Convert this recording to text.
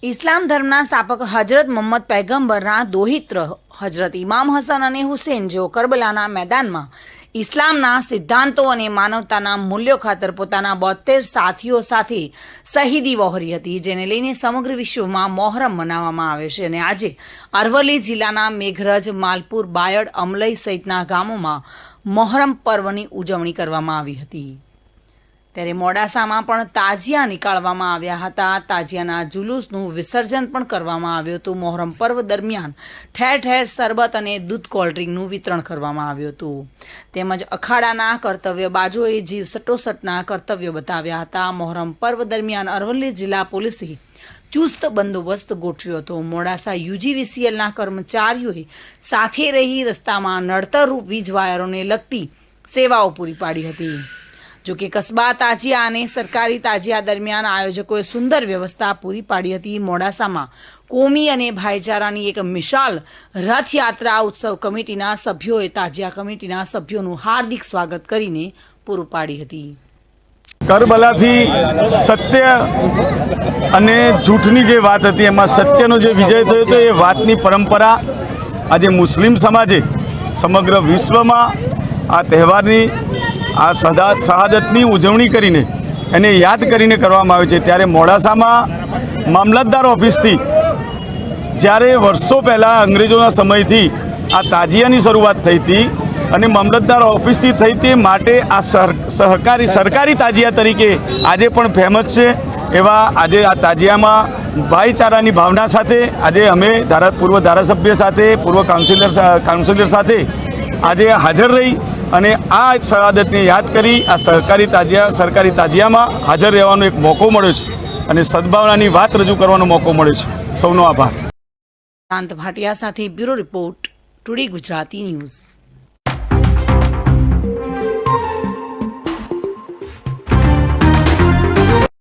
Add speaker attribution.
Speaker 1: इस्लाम धर्मना स्थापक हजरत मोहम्मद पैगंबरना दोहित्र हजरत इमाम हसन अने हुसैन जो करबलाना मैदानमा इस्लामना सिद्धांतों अने मानवताना मूल्यों खातर पोताना 72 साथीओ साथे शहीदी वहोरी हती, जेने लईने समग्र विश्वमां मोहरम मनाववामां आवे छे। अने आजे अरवली जिल्लाना मेघरज, मालपुर, बायड, अमलई सहितना गामोमां मोहरम पर्वनी उजवणी करवामां आवी हती। ત્યારે મોડાસામાં પણ તાજિયા નીકાળવામાં આવ્યા હતા। તાજિયાના જુલુસનું વિસર્જન પણ કરવામાં આવ્યું હતું। મોહરમ પર્વ દરમિયાન ઠેર ઠેર શરબત અને દૂધ કોલ્ડ્રિંકનું વિતરણ કરવામાં આવ્યું હતું। તેમજ અખાડાના કર્તવ્યબાજોએ જીવ સટોસટના કર્તવ્યો બતાવ્યા હતા। મોહરમ પર્વ દરમિયાન અરવલ્લી જિલ્લા પોલીસે ચુસ્ત બંદોબસ્ત ગોઠવ્યો હતો। મોડાસા યુજીવીસીએલના કર્મચારીઓએ સાથે રહી રસ્તામાં નડતરરૂપ વીજ વાયરોને લગતી સેવાઓ પૂરી પાડી હતી। जो कि कस्बा ताजिया અને सरकारी ताजिया दरमियान आयोजकोए सुंदर व्यवस्था पूरी पाड़ी हती। मोडासामां कोमी अने भाईचारानी एक विशाल रथयात्रा उत्सव कमिटीना सभ्योए ताजिया कमिटीना सभ्योनुं हार्दिक स्वागत करीने पूरुं पाड़ी हती।
Speaker 2: करबलाथी सत्य अने झूठनी जे वात हती एमां सत्यनो जे विजय थयो तो ए वातनी परंपरा आज मुस्लिम समाजे समग्र विश्वमां आ तहेवारनी आ शहादतनी उजवणी करीने एने याद करीने करवामां आवे छे। त्यारे मोडासामां मामलतदार ऑफिसथी ज्यारे वर्षों पहला अंग्रेजोना समयथी आ ताजियानी शरूआत थई हती अने मामलतदार ऑफिसथी थई ते माटे आ सरकारी ताजिया तरीके आजे पण फेमस छे। एवा आजे आ ताजियामां भाईचारानी भावना साथे आजे अमे पूर्व धारासभ्य साथे पूर्व काउंसिलर साथे आजे हाजर रही અને આ શહાદતને યાદ કરી આ સરકારી તાજિયામાં હાજર રહેવાનો એક મોકો મળ્યો છે અને સદભાવનાની વાત રજૂ કરવાનો મોકો મળ્યો છે। સૌનો આભાર।
Speaker 1: શાંત ભાટિયા સાથે bureau report, today Gujarati news.